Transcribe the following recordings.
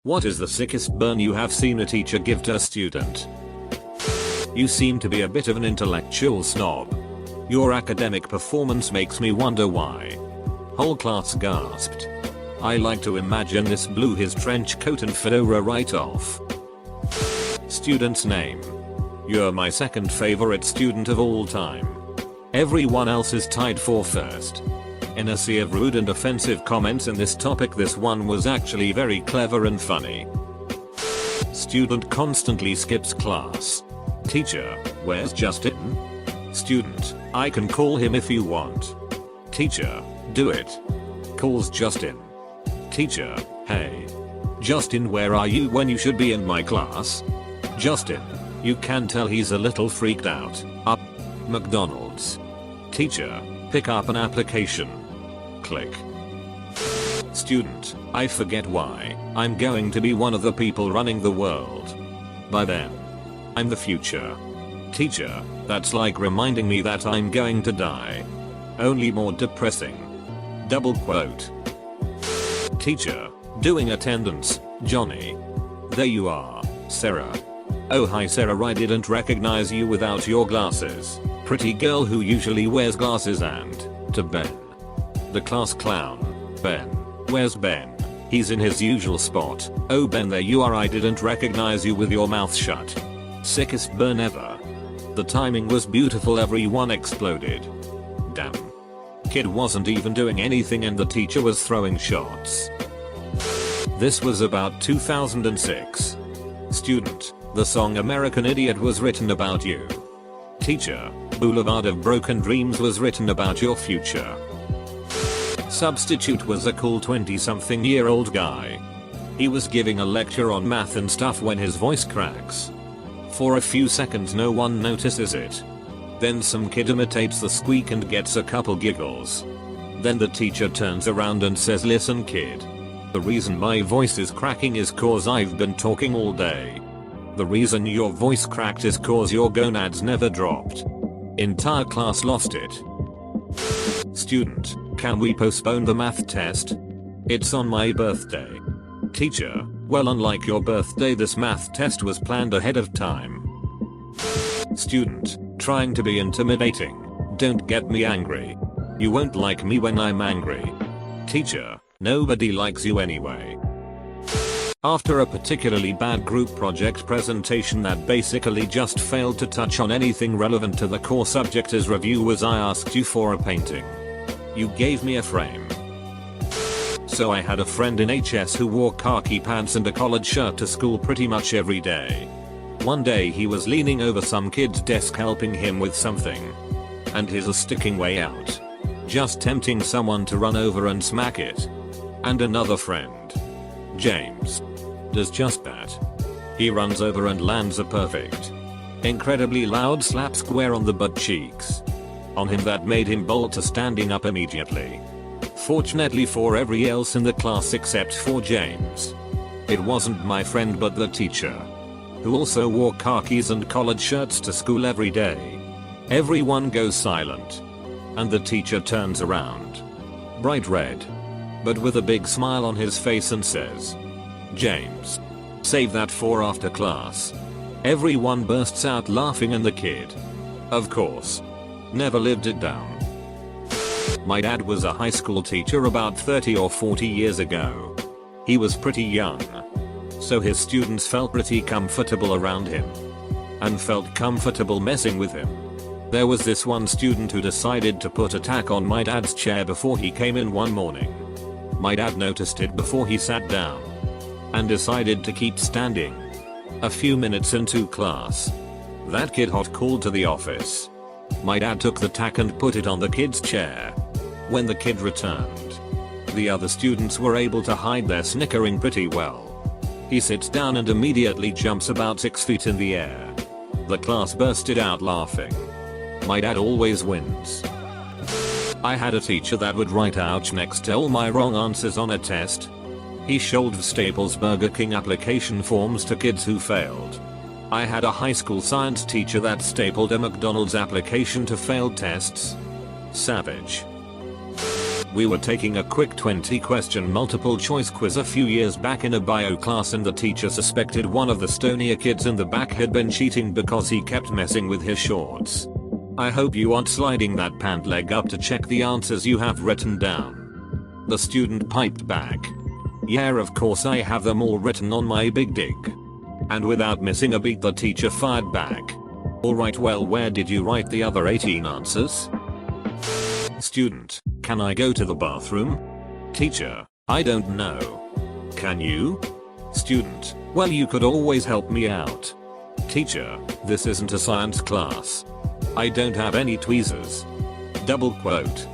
What is the sickest burn you have seen a teacher give to a student? You seem to be a bit of an intellectual snob. Your academic performance makes me wonder why. Whole class gasped. I like to imagine this blew his trench coat and fedora right off. Student's name. You're my second favorite student of all time. Everyone else is tied for first. In a sea of rude and offensive comments in this topic, this one was actually very clever and funny. Student constantly skips class. Teacher, where's Justin? Student, I can call him if you want. Teacher, do it. Calls Justin. Teacher, hey. Justin, where are you when you should be in my class? Justin, you can tell he's a little freaked out. Up. McDonald's. Teacher, pick up an application. Click. Student, I forget why. I'm going to be one of the people running the world. By then, I'm the future. Teacher, that's like reminding me that I'm going to die. Only more depressing. Double quote. Teacher, doing attendance, Johnny. There you are, Sarah. Oh hi Sarah, I didn't recognize you without your glasses. Pretty girl who usually wears glasses. And to Ben. The class clown. Ben. Where's Ben? He's in his usual spot. Oh Ben, there you are, I didn't recognize you with your mouth shut. Sickest burn ever. The timing was beautiful, everyone exploded. Damn. Kid wasn't even doing anything and the teacher was throwing shots. This was about 2006. Student, the song American Idiot was written about you. Teacher, Boulevard of Broken Dreams was written about your future. Substitute was a cool 20-something-year-old guy. He was giving a lecture on math and stuff when his voice cracks. For a few seconds no one notices it. Then some kid imitates the squeak and gets a couple giggles. Then the teacher turns around and says, listen kid. The reason my voice is cracking is cause I've been talking all day. The reason your voice cracked is cause your gonads never dropped. Entire class lost it. Student, can we postpone the math test? It's on my birthday. Teacher, well unlike your birthday this math test was planned ahead of time. Student, trying to be intimidating. Don't get me angry. You won't like me when I'm angry. Teacher, nobody likes you anyway. After a particularly bad group project presentation that basically just failed to touch on anything relevant to the core subject as review was, I asked you for a painting. You gave me a frame. So I had a friend in HS who wore khaki pants and a collared shirt to school pretty much every day. One day he was leaning over some kid's desk helping him with something. And his is sticking way out. Just tempting someone to run over and smack it. And another friend, James, does just that. He runs over and lands a perfect, incredibly loud slap square on the butt cheeks. On him that made him bolt to standing up immediately. Fortunately for everyone else in the class except for James. It wasn't my friend but the teacher. Who also wore khakis and collared shirts to school every day. Everyone goes silent. And the teacher turns around. Bright red. But with a big smile on his face and says, James. Save that for after class. Everyone bursts out laughing and the kid, of course, never lived it down. My dad was a high school teacher about 30 or 40 years ago. He was pretty young. So his students felt pretty comfortable around him. And felt comfortable messing with him. There was this one student who decided to put a tack on my dad's chair before he came in one morning. My dad noticed it before he sat down. And decided to keep standing. A few minutes into class. That kid hot called to the office. My dad took the tack and put it on the kid's chair. When the kid returned, the other students were able to hide their snickering pretty well. He sits down and immediately jumps about 6 feet in the air. The class bursted out laughing. My dad always wins. I had a teacher that would write ouch next to all my wrong answers on a test. He shouldered Staples Burger King application forms to kids who failed. I had a high school science teacher that stapled a McDonald's application to failed tests. Savage. We were taking a quick 20 question multiple choice quiz a few years back in a bio class, and the teacher suspected one of the stonier kids in the back had been cheating because he kept messing with his shorts. I hope you aren't sliding that pant leg up to check the answers you have written down. The student piped back. Yeah, of course I have them all written on my big dick. And without missing a beat, the teacher fired back. Alright, well, where did you write the other 18 answers? Student, can I go to the bathroom? Teacher, I don't know. Can you? Student, well, you could always help me out. Teacher, this isn't a science class. I don't have any tweezers. Double quote.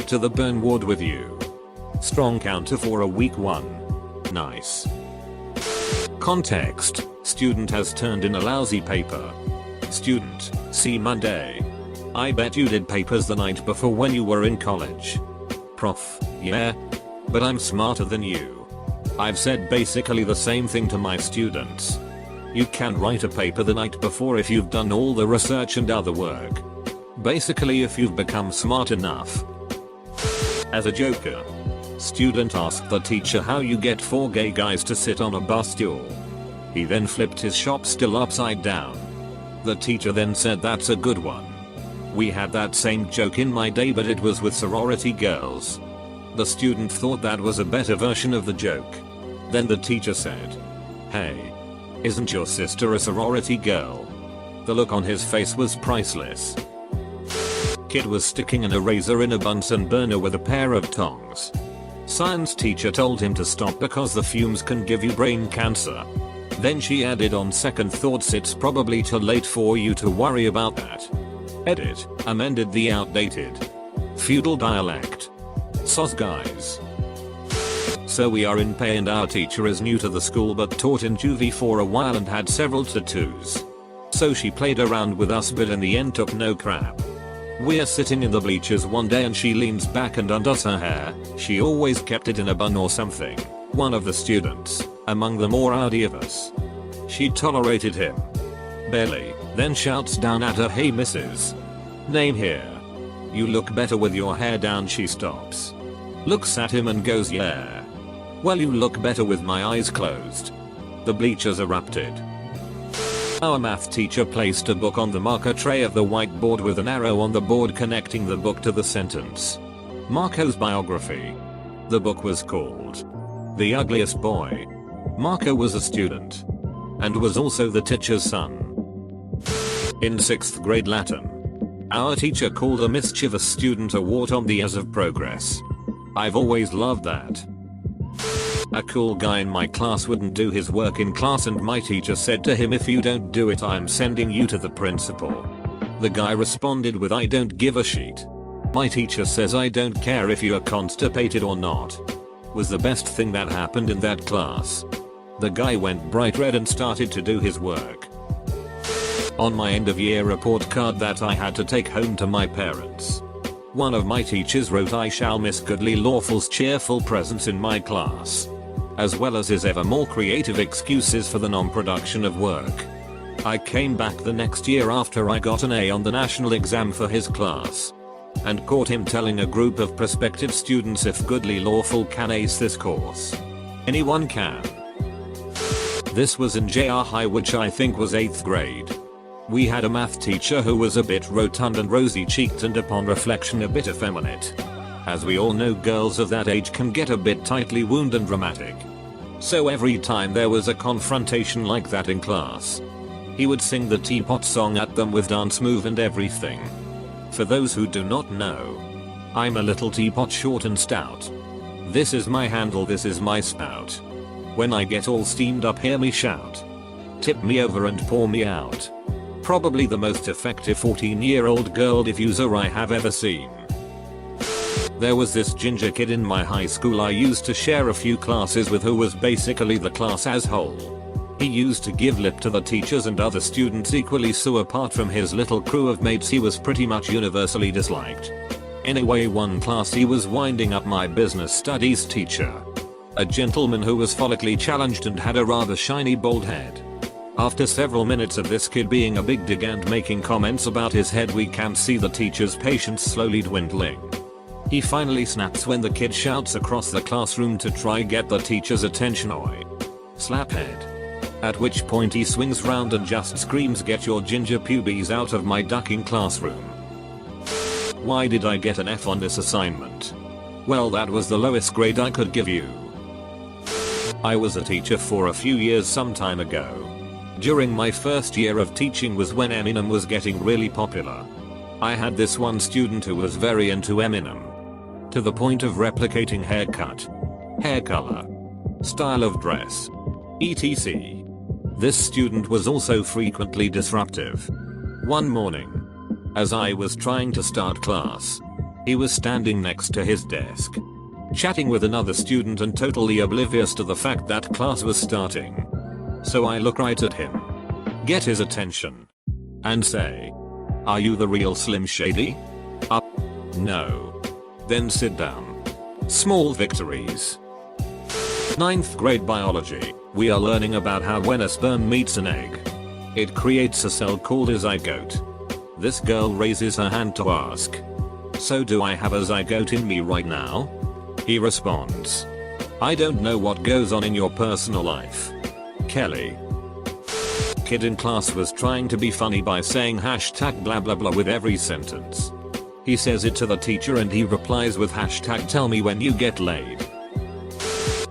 To the burn ward with you. Strong counter for a weak one. Nice. Context, student has turned in a lousy paper. Student, see Monday. I bet you did papers the night before when you were in college. Prof, yeah. But I'm smarter than you. I've said basically the same thing to my students. You can write a paper the night before if you've done all the research and other work. Basically, if you've become smart enough. As a joker, student asked the teacher how you get 4 gay guys to sit on a bus stool. He then flipped his shop still upside down. The teacher then said, that's a good one. We had that same joke in my day, but it was with sorority girls. The student thought that was a better version of the joke. Then the teacher said, hey, isn't your sister a sorority girl? The look on his face was priceless. Kid was sticking an eraser in a Bunsen burner with a pair of tongs. Science teacher told him to stop because the fumes can give you brain cancer. Then she added, on second thoughts, it's probably too late for you to worry about that. Edit, amended the outdated feudal dialect. Sos guys. So we are in pay and our teacher is new to the school but taught in juvie for a while and had several tattoos. So she played around with us but in the end took no crap. We're sitting in the bleachers one day and she leans back and undoes her hair. She always kept it in a bun or something. One of the students, among the more rowdy of us. She tolerated him. Barely, then shouts down at her, hey missus. Name here. You look better with your hair down. She stops. Looks at him and goes, yeah. Well, you look better with my eyes closed. The bleachers erupted. Our math teacher placed a book on the marker tray of the whiteboard with an arrow on the board connecting the book to the sentence. Marco's biography. The book was called The Ugliest Boy. Marco was a student. And was also the teacher's son. In 6th grade Latin, our teacher called a mischievous student a wart on the as of progress. I've always loved that. A cool guy in my class wouldn't do his work in class and my teacher said to him, if you don't do it I'm sending you to the principal. The guy responded with, I don't give a shit. My teacher says I don't care if you are constipated or not. Was the best thing that happened in that class. The guy went bright red and started to do his work. On my end of year report card that I had to take home to my parents, one of my teachers wrote, I shall miss Goodly Lawful's cheerful presence in my class, as well as his ever more creative excuses for the non-production of work. I came back the next year after I got an A on the national exam for his class, and caught him telling a group of prospective students, if Goodly Lawful can ace this course, anyone can. This was in JR High, which I think was 8th grade. We had a math teacher who was a bit rotund and rosy cheeked and upon reflection a bit effeminate. As we all know, girls of that age can get a bit tightly wound and dramatic. So every time there was a confrontation like that in class, he would sing the teapot song at them with dance move and everything. For those who do not know, I'm a little teapot, short and stout. This is my handle, this is my spout. When I get all steamed up, hear me shout. Tip me over and pour me out. Probably the most effective 14-year-old girl diffuser I have ever seen. There was this ginger kid in my high school I used to share a few classes with, who was basically the class as whole. He used to give lip to the teachers and other students equally, so apart from his little crew of mates he was pretty much universally disliked. Anyway, one class he was winding up my business studies teacher, a gentleman who was follically challenged and had a rather shiny bald head. After several minutes of this kid being a big dig and making comments about his head, we can see the teacher's patience slowly dwindling. He finally snaps when the kid shouts across the classroom to try get the teacher's attention. Oi. Slaphead. At which point he swings round and just screams, get your ginger pubes out of my ducking classroom. Why did I get an F on this assignment? Well, that was the lowest grade I could give you. I was a teacher for a few years some time ago. During my first year of teaching was when Eminem was getting really popular. I had this one student who was very into Eminem. To the point of replicating haircut, hair color, style of dress, etc. This student was also frequently disruptive. One morning, as I was trying to start class, he was standing next to his desk, chatting with another student and totally oblivious to the fact that class was starting. So I look right at him, get his attention, and say, "Are you the real Slim Shady?" No. Then sit down. Small victories. 9th grade biology, we are learning about how when a sperm meets an egg, it creates a cell called a zygote. This girl raises her hand to ask, "So do I have a zygote in me right now?" He responds, "I don't know what goes on in your personal life, Kelly." Kid in class was trying to be funny by saying hashtag blah blah blah with every sentence. He says it to the teacher and he replies with hashtag tell me when you get laid.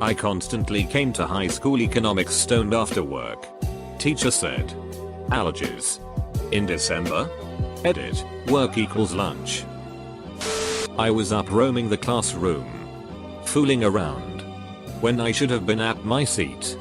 I constantly came to high school economics stoned after work. Teacher said, "Allergies. In December? Edit, work equals lunch." I was up roaming the classroom, fooling around, when I should have been at my seat.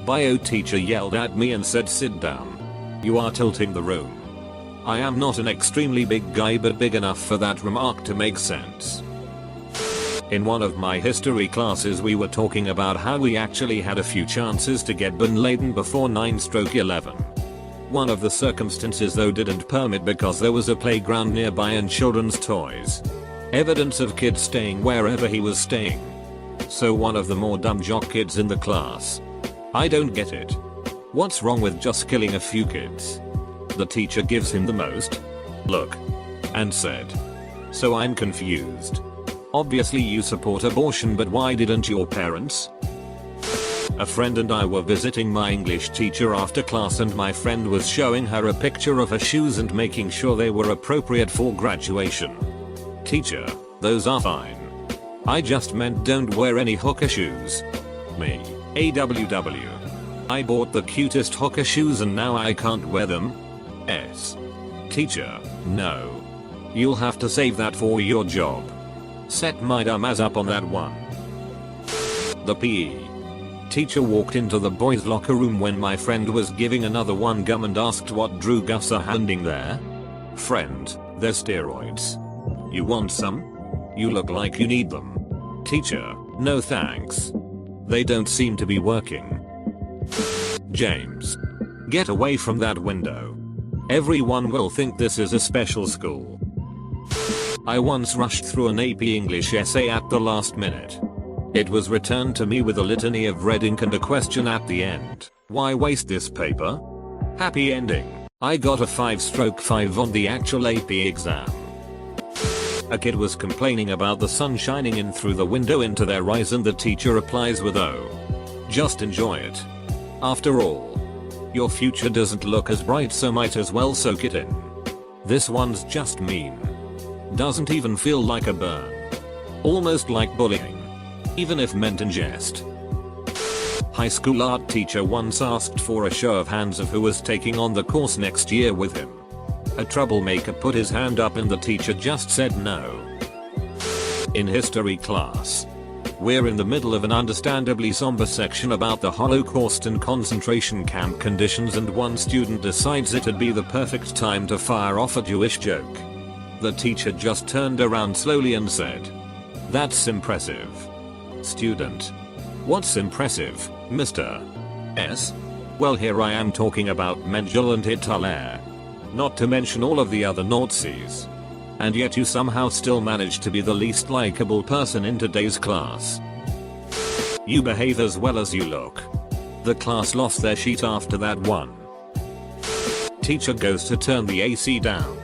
Bio teacher yelled at me and said, "Sit down. You are tilting the room." I am not an extremely big guy, but big enough for that remark to make sense. In one of my history classes we were talking about how we actually had a few chances to get bin Laden before 9/11. One of the circumstances though didn't permit because there was a playground nearby and children's toys. Evidence of kids staying wherever he was staying. So one of the more dumb jock kids in the class, "I don't get it. What's wrong with just killing a few kids?" The teacher gives him the most look and said, "So I'm confused. Obviously you support abortion, but why didn't your parents?" A friend and I were visiting my English teacher after class and my friend was showing her a picture of her shoes and making sure they were appropriate for graduation. "Teacher, those are fine. I just meant don't wear any hooker shoes." Me. AWW. I bought the cutest hooker shoes and now I can't wear them? S. Teacher, no. You'll have to save that for your job. Set my dumb ass up on that one. The PE teacher walked into the boys' locker room when my friend was giving another one gum and asked what Drew Gus are handing there. "Friend, they're steroids. You want some? You look like you need them." Teacher, "No thanks. They don't seem to be working." James. Get away from that window. Everyone will think this is a special school. I once rushed through an AP English essay at the last minute. It was returned to me with a litany of red ink and a question at the end. Why waste this paper? Happy ending. I got a 5/5 on the actual AP exam. A kid was complaining about the sun shining in through the window into their eyes and the teacher replies with, "Oh, just enjoy it. After all, your future doesn't look as bright, so might as well soak it in." This one's just mean. Doesn't even feel like a burn. Almost like bullying. Even if meant in jest. High school art teacher once asked for a show of hands of who was taking on the course next year with him. A troublemaker put his hand up and the teacher just said no. In history class, we're in the middle of an understandably somber section about the Holocaust and concentration camp conditions, and one student decides it'd be the perfect time to fire off a Jewish joke. The teacher just turned around slowly and said, "That's impressive." Student. "What's impressive, Mr. S?" "Well, here I am talking about Mengele and Hitler. Not to mention all of the other Nazis. And yet you somehow still manage to be the least likable person in today's class. You behave as well as you look." The class lost their sheet after that one. Teacher goes to turn the AC down.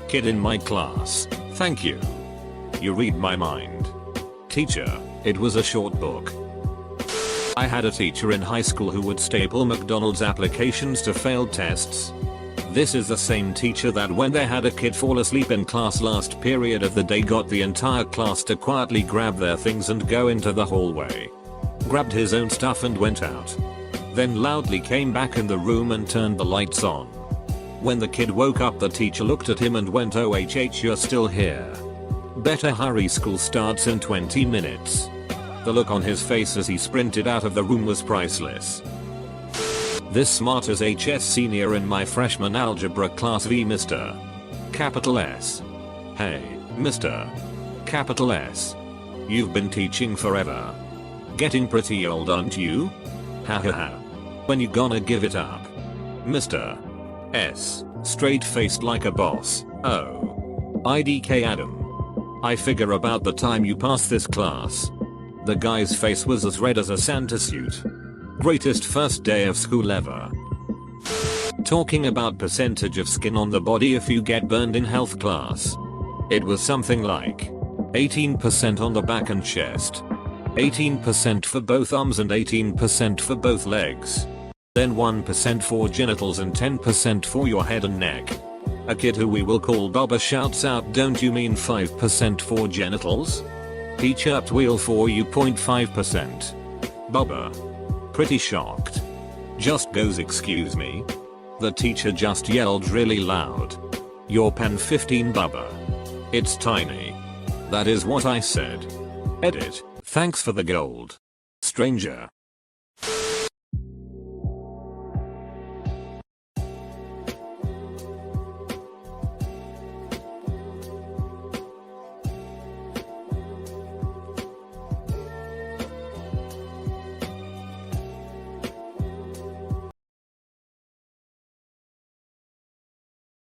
Kid in my class, "Thank you." You read my mind. Teacher, it was a short book. I had a teacher in high school who would staple McDonald's applications to failed tests. This is the same teacher that when they had a kid fall asleep in class last period of the day got the entire class to quietly grab their things and go into the hallway. Grabbed his own stuff and went out. Then loudly came back in the room and turned the lights on. When the kid woke up, the teacher looked at him and went, "OHH, you're still here. Better hurry, school starts in 20 minutes. The look on his face as he sprinted out of the room was priceless. This smart as HS senior in my freshman algebra class v Mr. Capital S. Hey, Mr. Capital S. You've been teaching forever. Getting pretty old, aren't you? Ha ha ha. When you gonna give it up? Mr. S. Straight-faced like a boss. Oh. IDK Adam. I figure about the time you pass this class. The guy's face was as red as a Santa suit. Greatest first day of school ever. Talking about percentage of skin on the body if you get burned in health class. It was something like 18% on the back and chest, 18% for both arms and 18% for both legs. Then 1% for genitals and 10% for your head and neck. A kid who we will call Bubba shouts out, "Don't you mean 5% for genitals?" He chirped, "Wheel for you, 0.5%. Bubba. Pretty shocked. Just goes, "Excuse me?" The teacher just yelled really loud, "Your pen 15, Bubba. It's tiny." That is what I said. Edit. Thanks for the gold. Stranger.